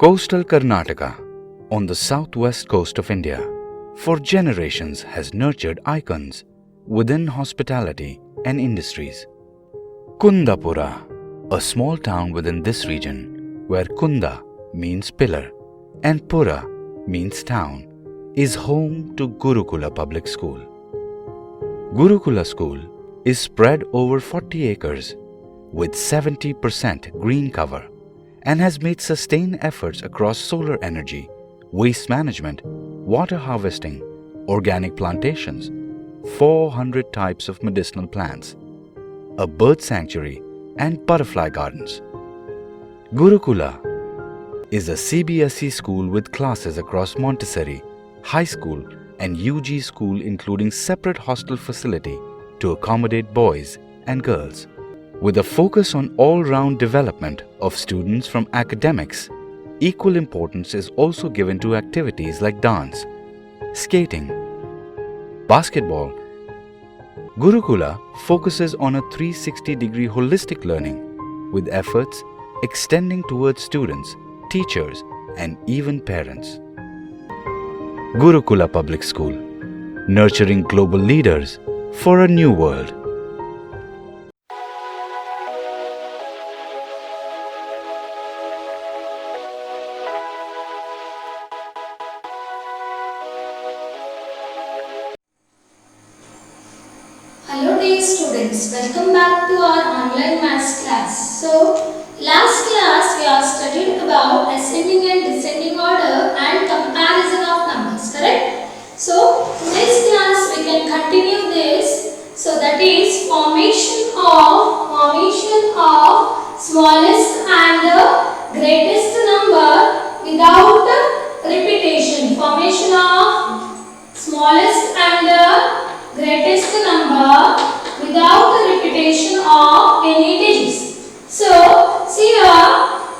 Coastal Karnataka, on the southwest coast of India, for generations has nurtured icons within hospitality and industries. Kundapura, a small town within this region where Kunda means pillar and Pura means town, is home to Gurukula Public School. Gurukula School is spread over 40 acres with 70% green cover and has made sustained efforts across solar energy, waste management, water harvesting, organic plantations, 400 types of medicinal plants, a bird sanctuary and butterfly gardens. Gurukula is a CBSE school with classes across Montessori, high school and UG school, including separate hostel facility to accommodate boys and girls. With a focus on all-round development of students from academics, equal importance is also given to activities like dance, skating, basketball. Gurukula focuses on a 360-degree holistic learning, with efforts extending towards students, teachers, and even parents. Gurukula Public School, nurturing global leaders for a new world. Hello dear students, welcome back to our online maths class. So, last class we have studied about ascending and descending order and comparison of numbers, correct? So, next class we can continue this. So, that is formation of smallest and the greatest number without repetition. Formation of smallest and the greatest number without the repetition of any digits. So, see here,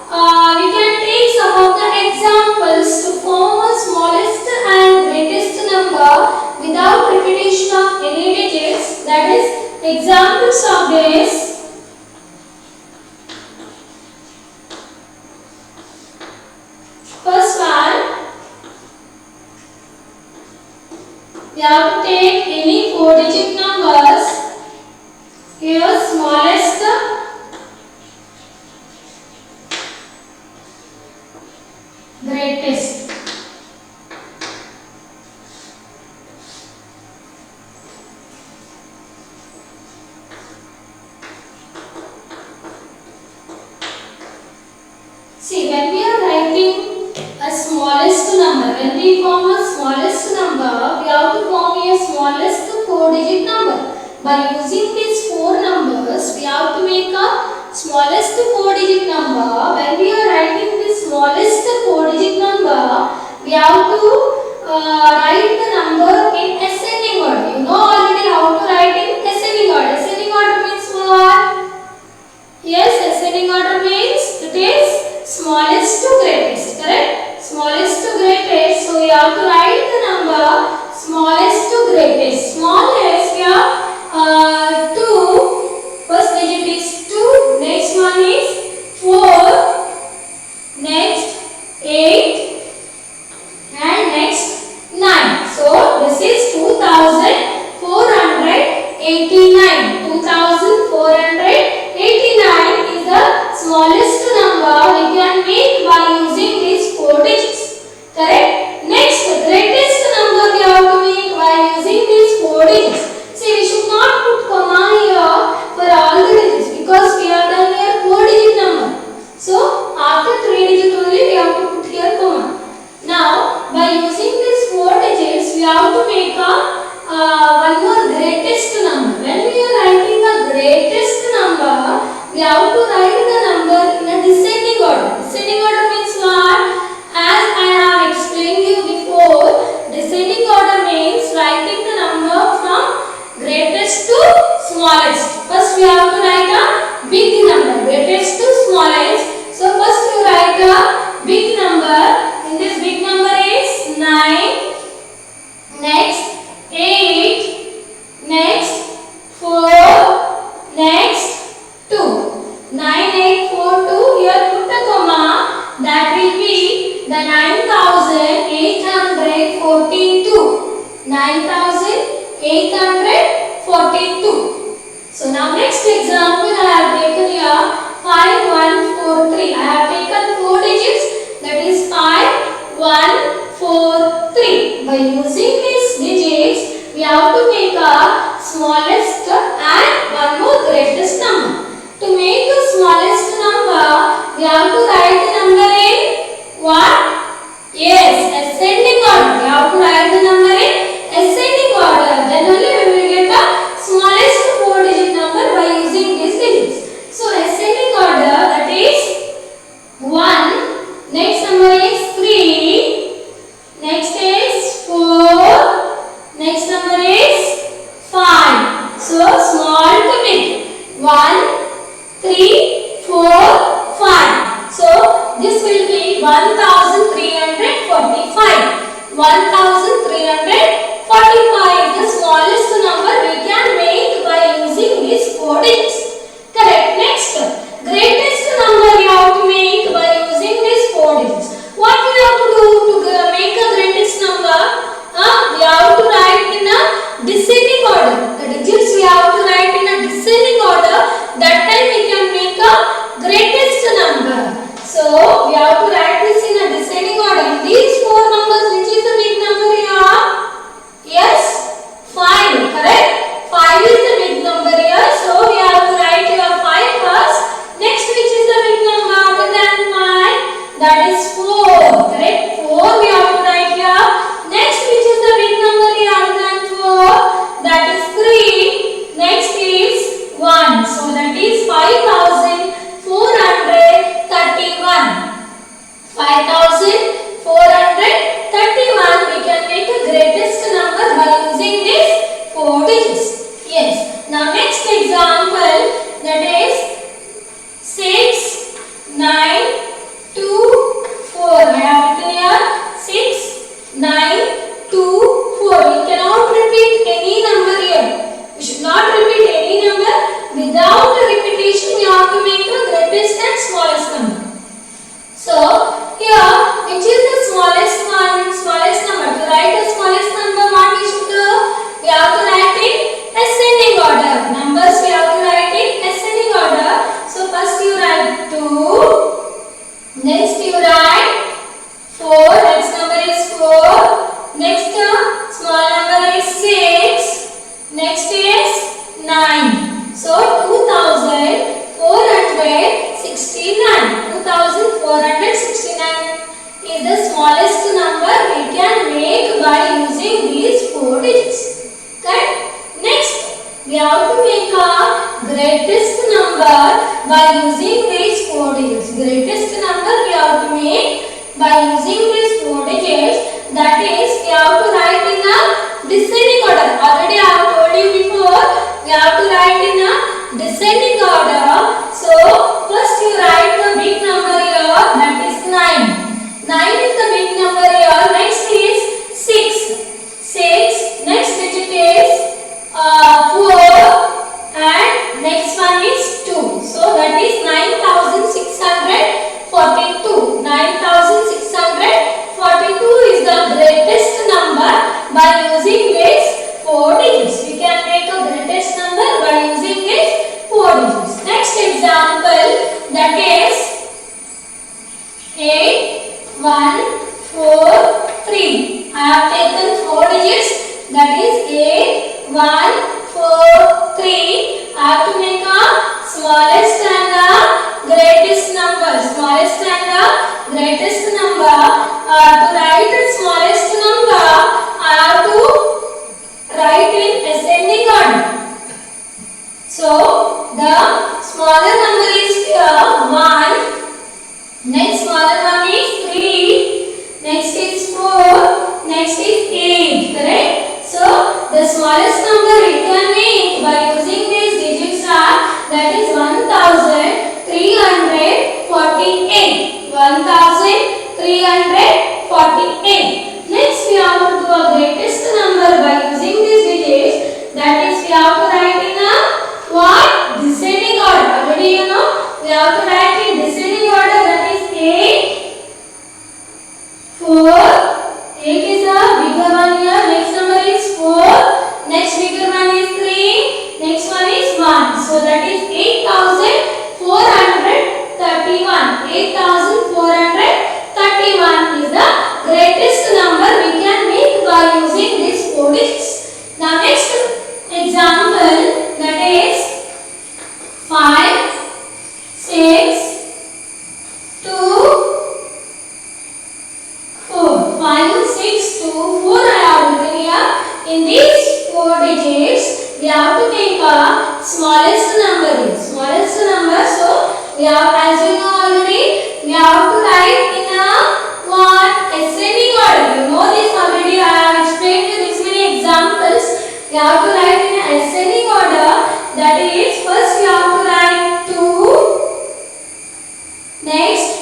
we can take some of the examples to form a smallest and greatest number without repetition of any digits. That is, examples of this. First one, we have to take any 4-digit numbers. Here smallest, greatest. See, when we are writing a smallest number, when we form a smallest number, we have to form a smallest 4-digit number. By using these 4 numbers, we have to make a smallest 4-digit number. When we are writing the smallest 4-digit number, we have to write the number in ascending order. You know already how to write in ascending order. Ascending order means what? Yes, ascending order means it is smallest to greatest, correct? Smallest to greatest. So we have to write the number smallest to greatest. Smallest, we have 2. First digit is 2. Next one is 4. Next 8. And next 9. So this is 2489. 2489 is the smallest number we can make by using these 4 digits. Correct? Next, the greatest number we have to make by using these 4 digits. See, we should not put comma here for all the digits because we have done here 4-digit number. So, after 3 digits only we have to put here comma. Now, by using these 4 digits, we have to make one more greatest number. When we are writing the greatest number, we have to write the number in a descending order. Descending order means what? As I have explained the 9842. 9842. So now next example I have taken here 5143. I have taken 4 digits, that is 5143. By using these digits we have to make a smallest and one more greatest number. To make the smallest number we have to write the number in what? Yes, ascending order. We have to write the number in ascending order. Then only we will get the smallest 4 digit number by using these digits. So ascending order, that is 1, next number is 3, next is 4, next number is 5. So small to big, 1, 3, 4, 5. So this will be 1345. 1345 is the smallest number we can make by using these 4 digits. Correct. Next, greatest number we have to make by using these 4 digits. What we have to do to make a greatest number? We have to write in a descending order. The digits we have to write in a descending order. That time we can make a greatest number. So we have to write this in a descending order. These 4 numbers, which is the big number here? Yes, 5. Correct. 5 is the big number here. So we have to write here 5 first. Next, which is the big number other than 5? That is 4. Correct. 4 we have to write here. Next, which is the big number here other than 4? That is 3. Next is 1. So that is 5431. 5431 we can make a greatest number by using these 4 digits. Yes. Now next example, that is 6, 9, 2, 4. I have written here 6, 9, 2, 4. We cannot repeat any number here. We should not repeat any number. Without a repetition we have to make the greatest and smallest number. So here, which is the smallest one, smallest number? To write the smallest number, what we should do? We have to write in ascending order. Numbers we have to write in ascending order. So first you write 2, next you write 4, next number is 4, next small number is 6, next is 9. So 2469. 2469 is the smallest number we can make by using these 4 digits. Correct? Next, we have to make a greatest number by using these 4 digits. Greatest number we have to make by using these 4 digits. That is, we have to write in a descending order. Already I have told you before, we have to write in a descending order. So first you write the big number here, that is 9. 9 is the big number here. Next is 6. 6. Next digit is 4 and next one is 2. So that is 9642. 9642 is the greatest number by using these 4 digits. We can make a greatest number by using these 4 digits. Next example, that is 8143. I have taken 4 digits, that is 8143. I have to make a smallest and the greatest number. Smallest and the greatest number. To write the smallest number, I have to write in ascending order. So the smaller number is here 1. Next smaller one is 3. Next is 4. Next is 8. Correct? So the smallest number we can make by using these digits are, that is 1348. 1348. Next we have to do a greatest number by using these digits. That is, we have to write in a what? Descending order. Already you know, we have to write in descending order. That is 8,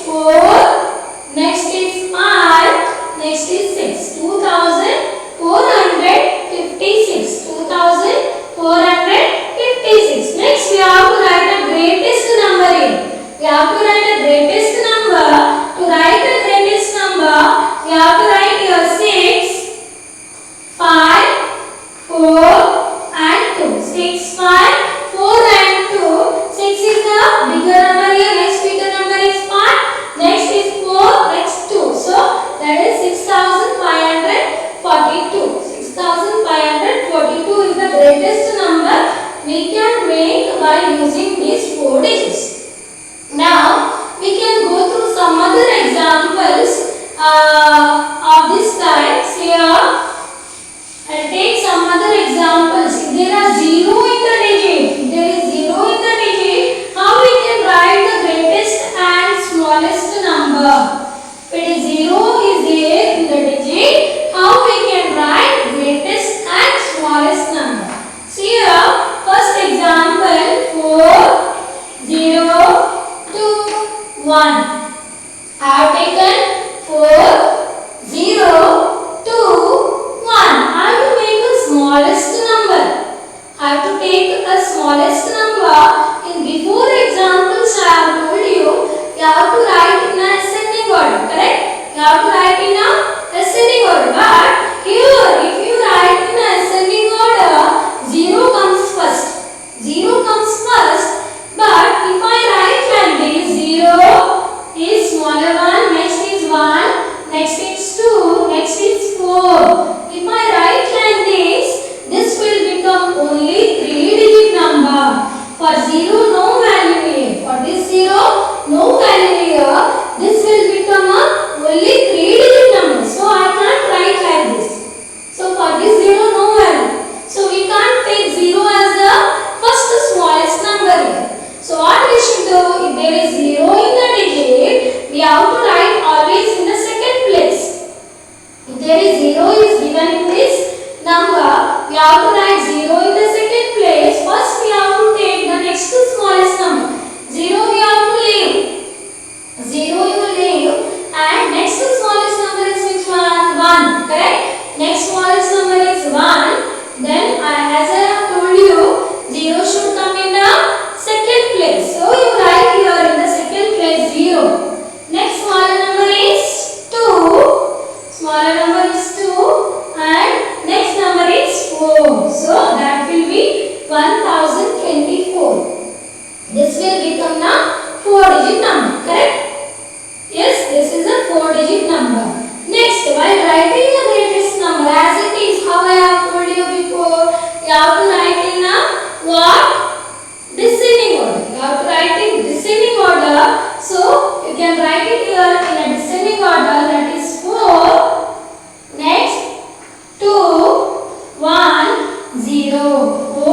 4, next is 5, next is 6. 2456. 2456. Next we have to write the greatest number here. We have to write the greatest number. To write the greatest number, we have to write here 6, 5, 4 and 2. 6, 5, 4 and 2. 6 is the bigger number here. Next bigger number is 5. Next is 4. Next 2. So that is 6542. 6542 is the greatest number we can make by using these 4 digits. Now we can go through some other examples of this types here. I'll take some other examples. If there are 0 in the digit, if there is 0 in the digit, how we can write the greatest and smallest number? If it is 0 is there in the digit, how we can write greatest and smallest number? See here, first example 4, 0, 2, 1. I have taken 4, 0, 2, 1. I have to make the smallest number. I have to take a smallest number. In before examples I have told you have to write in a ascending order, correct? You have to write in a ascending order. But here if you write in a ascending order, 0 comes first. 0 comes first. But if I write like this, 0 is smaller one, next is 1, next is 2, next is 4. If I write like this will become only 3-digit number. For 0, no value here. For this 0, no value here. This will become a only 3-digit number. So I can't write like this. So for this 0, no value. So we can't take 0 as the first smallest number here. So what we should do, if there is 0 in the digit, we have to write always in the second place. If there is 0 is given in this number, we have to write 0 in the second place. First we have to take the next smallest number. 0 we have to leave. 0 you will leave. And next smallest number is which one? 1. Correct? Next smallest number is 1. Then as I have told you, 0 should come in the second place. So you write here in the second place 0. Next smaller number is 2. Smaller number is 2. And next number is 4. So that will be 1024. This will become the 4-digit number. Correct? Yes, this is a 4-digit number. Next, while writing the greatest number as it is, how I have told you before, you have to write in a what? Descending order. You have to write in descending order. So you can write it here in a descending order, that is 4. Next 2, 1, 0. 4,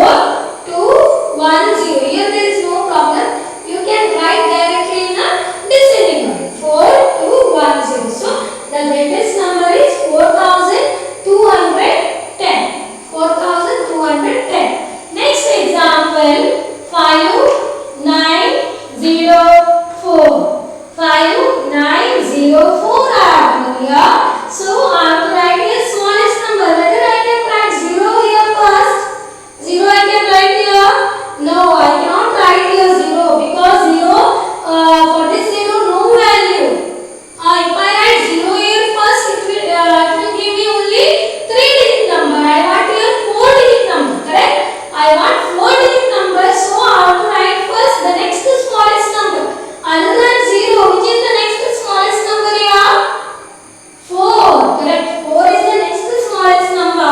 2, 1, 0. Here there is no problem. You can write directly in a descending order. 4, 2, 1, 0. So the greatest number is 4210. 4210. Next example 5904. 5904 I have here. So I have to write here smallest number. Whether I can write 0 here first? 0 I can write here? No, I cannot write here 0 because 0 for this 0 no value. If I write 0 here first, it will give me only 3-digit number. I want here 4-digit number. Correct? I want 4-digit number. So I have to write first the next smallest number. Other than 0, which is the next smallest number here? 4. Correct? 4 is the next smallest number.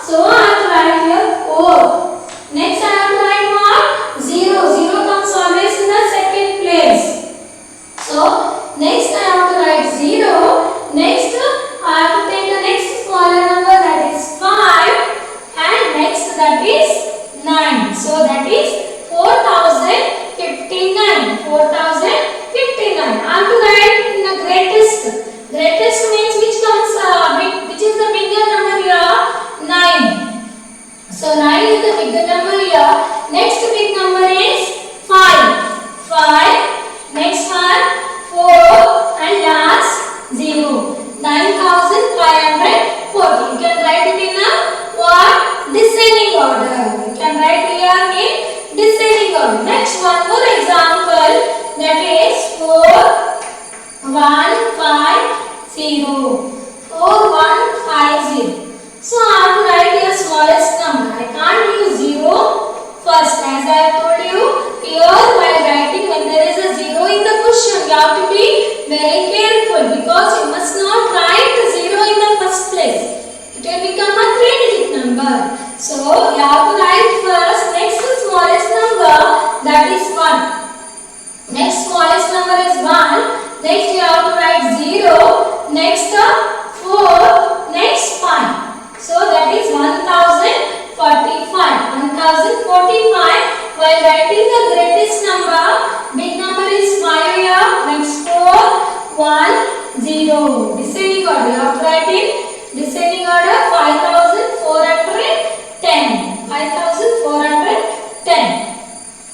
So I have to write here 4. Next I have to write what? 0. 0 comes always in the second place. So next I have to write 0. Next I have to take the next smaller number, that is 5. And next that is 9. So that is 4059. 4059. I have to write in the greatest. Greatest means which comes which is the bigger number here? 9. So 9 is the bigger number here. Next big number is 5. 5. Next one 4. 0. 4150. So I have to write your smallest number. I can't use 0 first, as I have told you. Here while writing, when there is a 0 in the question, you have to be very careful, because you must not write 0 in the first place. It will become a 3-digit number. So you have to write first next smallest number, that is 1. Next smallest number is 1. Next you have to write 0. Next 4. Next 5. So that is 1045. 1045. While writing the greatest number, big number is 5 here. Next 4, 1, 0. Descending order. You have to write in descending order 5410. 5410.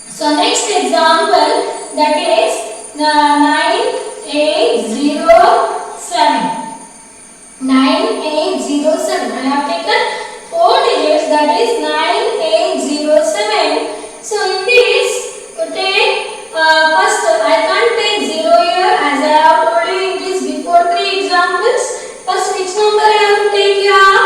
So next example, that is 9807. 9807. I have taken 4 digits, that is 9807. So in this, you take first, I can't take 0 here, as I have told you in this before 3 examples. First, which number I have to take here?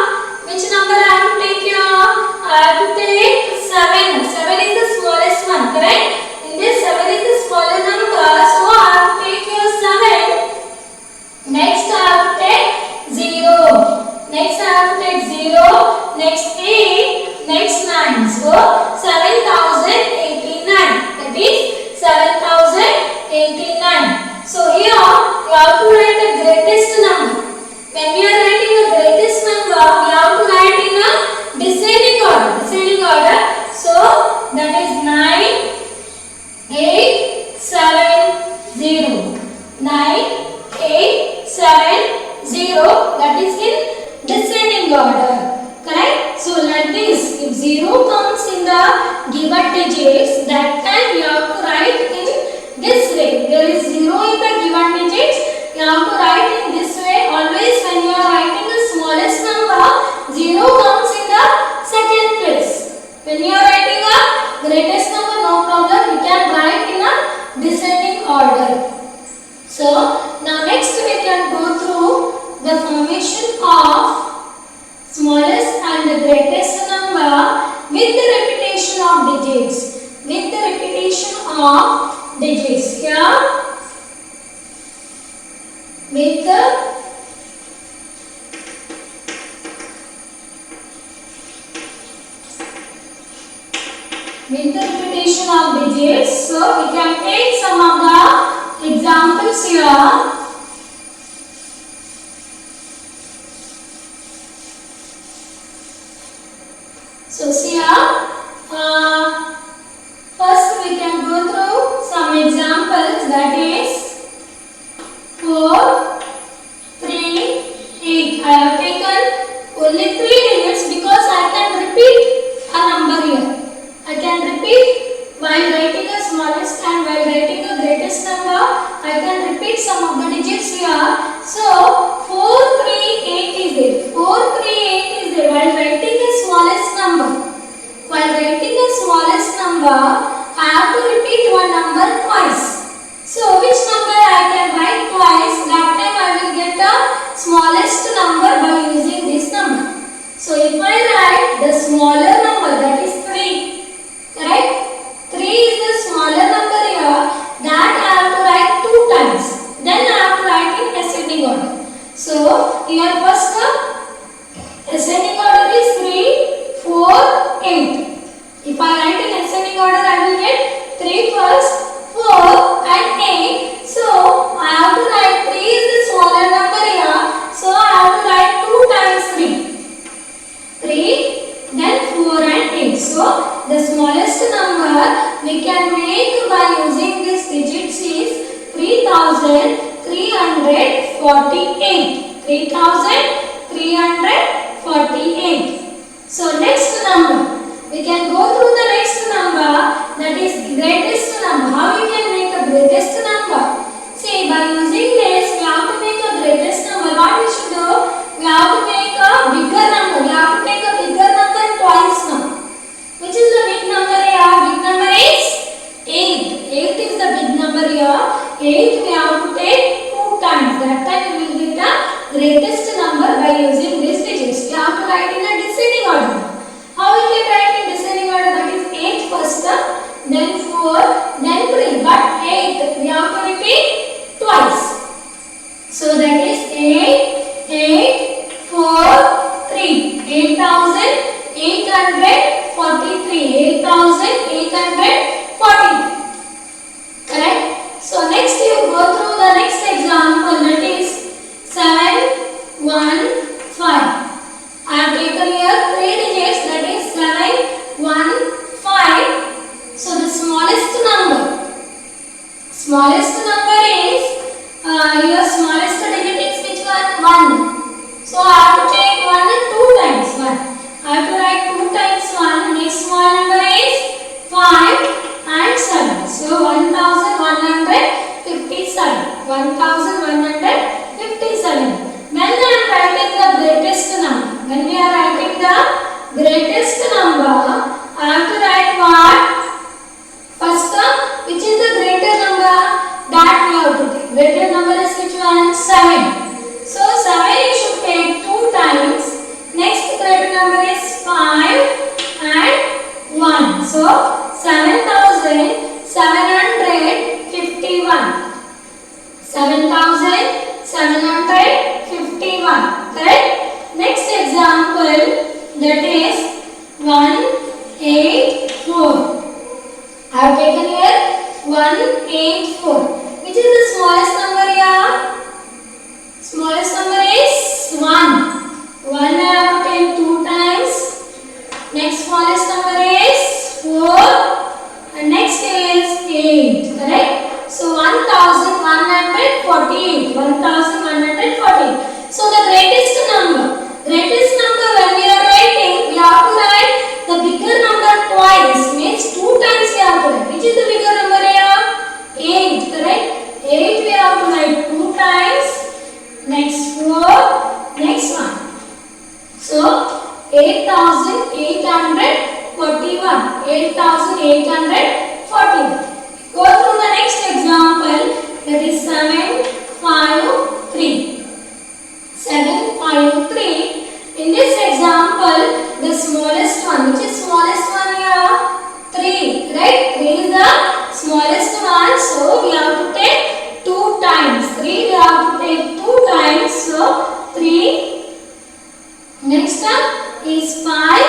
Which number I have to take here? I have to take 7. 7 is the smallest one, correct? In this, 7 is the smaller number, so I have to take here 7. Next, I have to take 0. Next I have to take 0. Next 8. Next 9. So 7089. That is 7089. So here you have to write the greatest number. When we are writing the greatest number, we have to write in a descending order. Descending order. So that is 9870. 9870. That is in descending order. Correct? So like this, if 0 comes in the given digits, that time you have to write in this way. There is 0 in the given digits, you have to write in this way. Always when you are writing the smallest number, 0 comes in the second place. When you are writing a greatest number, no problem, you can write in a descending order. So now next we can go through the formation of smallest and the greatest number with the repetition of digits. With the repetition of digits. Here, with the repetition of digits. So we can take some of the examples here. So see here, first we can go through some examples, that is 4, 3, 8. I have taken only 3 digits because I can repeat a number here. I can repeat while writing the smallest and while writing the greatest number. I can repeat some of the digits here. So 438 is there. 438 is there. While writing the smallest number, I have to repeat one number twice. So which number I can write twice? That time I will get the smallest number by using this number. So if I write the smaller number, that is 3, correct? 3 is the smaller number here. That I have to write 2 times. Then I have to write in ascending order. So here first ascending order is 3, 4, 8. If I write in ascending order, I will get 3 first, 4 and 8. So I have to write 3 is the smaller number here. So I have to write 2 times 3. 3, then 4 and 8. So the smallest number we can make by using this digits is 3348. 3348. So next number, we can go through the next number, that is greatest number. How we can make a greatest number? See, by using this, we have to make a greatest number. What we should do? We have to make a bigger number. We have to take a bigger number twice now. Which is the big number here? Big number is 8. 8 is the big number here. 8 we have to take 2 times. That time we will get a greatest number by using these digits. We have to write in a descending order. How we can write in descending order? That is 8 first term, then 4, then 3. But 8 we have to repeat twice. So that is 8, 8, 4, 3. 8,843. 8,843. Correct? So next you go through the next example, that is 7, 1, 5. I have taken here 3 digits, that is 7, 1, 5. So the smallest number is your smallest digit is which one? 1. So I have to take 1 and 2 times 1. I have to write 2 times 1. Next small number is 5 and 7. So 1157. 1157. When I am writing the greatest number, when we are writing the greatest number, I have to write what? First term, which is the greater number? That we have to take. Greater number is which one? 7. So 7 you should take 2 times. Next greater number is 5 and 1. So 7,751. 7,751. Correct? Next example, that is 184. I have taken here 184. Which is the smallest number here? Smallest number is 1. 1 I have to take 2 times. Next smallest number is 4. And next is 8. Correct? So 1148. 1148. So the greatest number. Greatest number when we are writing, we have to write the bigger number twice. Means 2 times we have to write. Which is the bigger number here? 8. Correct? 8 we have to write 2 times. Next 4. Next 1. So 8,841. 8,841. Go through the next example, that is 753. 753. In this example, the smallest one, which is smallest one here? 3. Right? 3 is the smallest one. So we have to take 2 times. 3 we have to take 2 times. So 3. Next one is 5.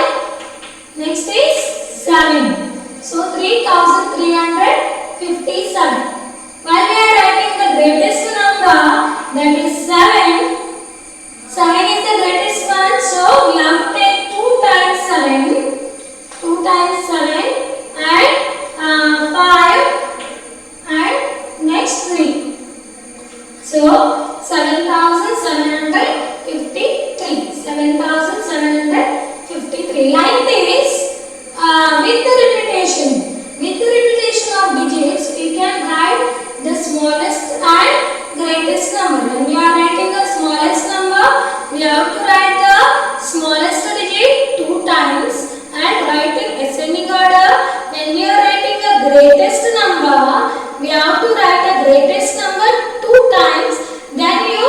Next is 7. So 3,357. While we are writing the greatest number, that is 7. 7 is the greatest one. So we have to take 2 times 7. 2 times 7 and 5 and next 3. So 7,753. 7,753. Like this, with the repetition of digits, we can write the smallest and greatest number. When we are writing the smallest number, we have to write the smallest digit 2 times and write in ascending order. When we are writing the greatest number, we have to write the greatest number 2 times. Then you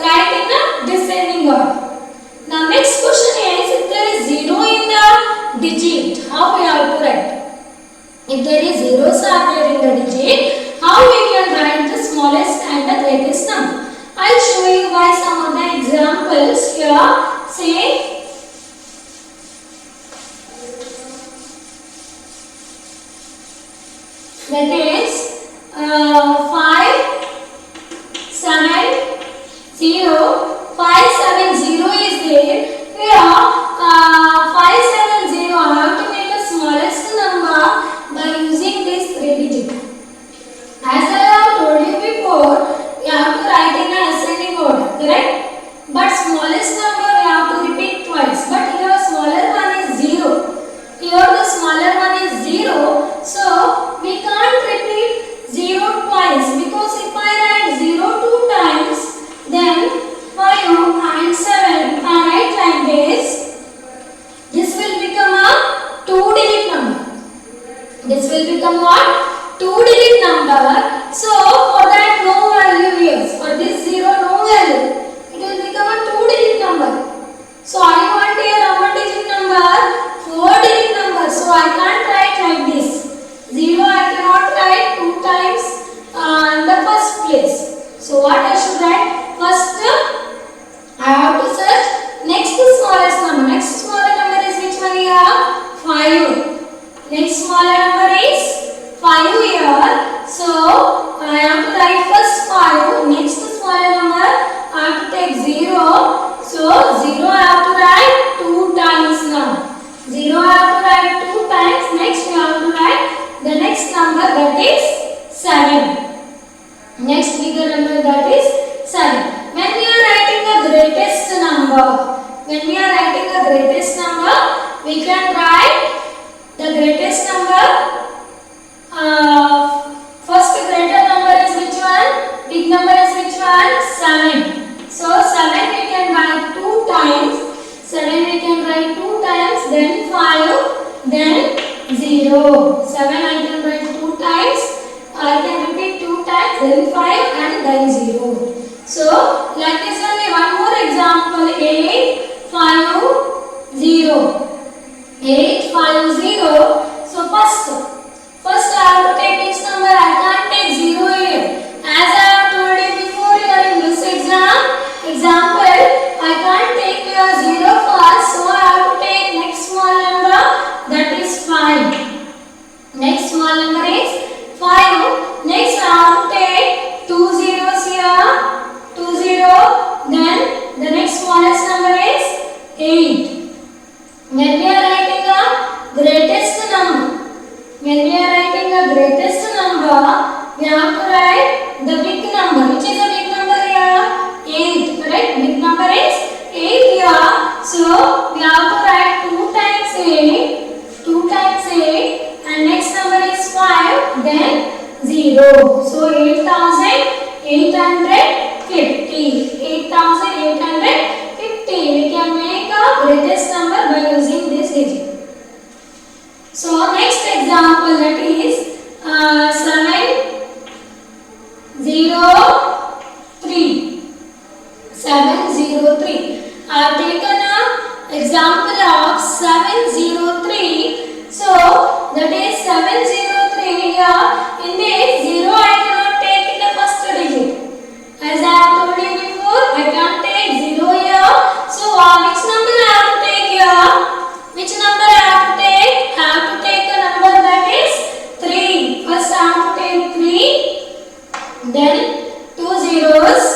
write in a descending order. Now next question is, if there is 0 in the digit, how we have to write? If there is zeros are there in the digit, how we can write the smallest and the greatest number? I'll show you by some of the examples here. Say that is 5, 7, 0. 570 is there. Here 570, I have to make the smallest number by using this 3 digit. As I have told you before, we have to write in an ascending order, correct? But smallest number we have to repeat twice. But here smaller one is 0. Here the smaller one is 0. So we can't repeat 0 twice, because if I write 0 2 times, then 5 and 7 So what I should write? First I have to search next smallest number. Next smaller number is which one here? 5. Next smaller number is 5 here. So I have to write first 5. Next smaller number I have to take 0. So 0 I have to write 2 times now. 0 I have to write 2 times. Next we have to write the next number, that is 7. Next bigger number, that is 7. When we are writing the greatest number, we can write the greatest number. First greater number is which one? Big number is which one? 7. So 7 we can write 2 times. 7 we can write 2 times, then 5, then 0. 7 I can write 2 times. I can repeat 2 times, then 5 and then 0. So like this only one more example. 8, 5, 0. 8, 5, 0. So first I have to take which number? I can't take 0 here. As I have told you before here in this example, I can't take your 0 first. So I have to take next small number, that is 5. Next small number is 5. Next I have to take 2 zeros here. 2 0. Then the next smallest number is 8. When we are writing a greatest number, we have to write the big number. Which is a big number here? 8. Correct? Big number is 8 here. So we have to write 2 times 8. 2 times 8. And next number is 5. Then 0. So 8,850. 8,850. We can make a greatest number by using this digit. So next example, that is 703. 703. I have taken an example of 703. So that is 703 here. In this 0 I cannot take in the first digit. As I have told you before, I can't take 0 here. So which number I have to take here? Which number I have to take? I have to take a number that is 3. First I have to take 3. Then 2 zeros.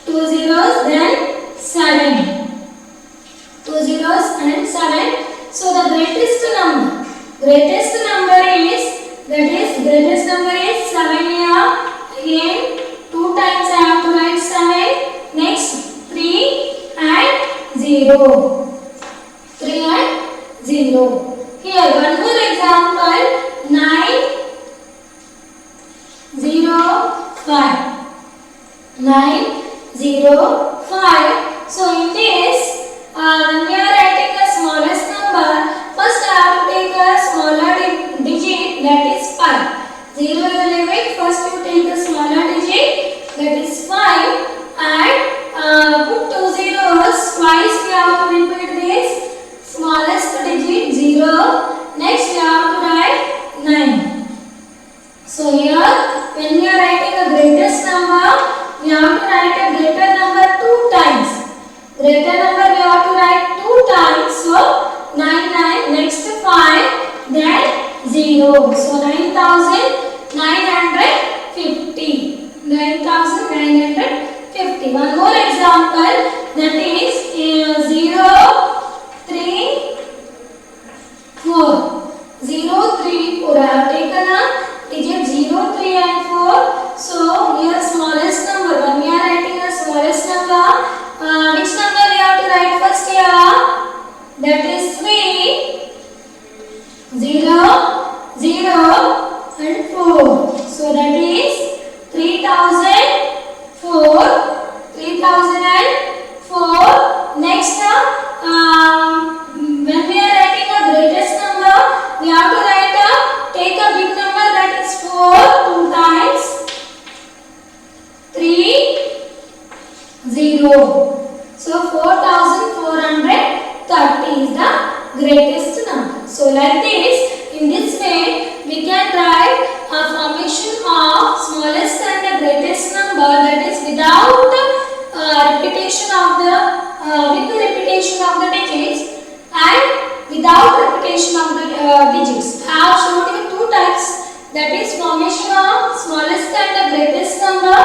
2 zeros. Then 7. 2 zeros and 7. So the greatest number is, greatest number is 7 here. Again 2 times I have to write 7. Next 3 and 0. 3 and 0. Here one more example. 905. 905. So in this, when we are writing the smallest number, first I have to take a smaller digit, that is 5. 0 you leave it. First you take the smaller digit, that is 5, and put 2 zeros. Twice we have to repeat this smallest digit 0. Next we have to write 9. So here when we are writing a greatest number, we have to write a greater number 2 times. Greater number we have to write 2 times. So 9, next 5, then 0. So 9,950. 9,950. One more example, that is 0, 3, 4. 0, 3, 4. I have taken a digit 0, 3 and 4. So here smallest number. When we are writing the smallest number, which number we have to write first here? That is 3, 0, 0 and 4. So that is 3004. 3004. Next, when we are writing a greatest number, we have to take a big number, that is 4 2 times. 3, 0. So 4430 is the greatest number. So like this, in this way we can write formation of smallest and the greatest number, that is without repetition of the with the repetition of the digits and without repetition of the digits. I have shown you two types, that is formation of smallest and the greatest number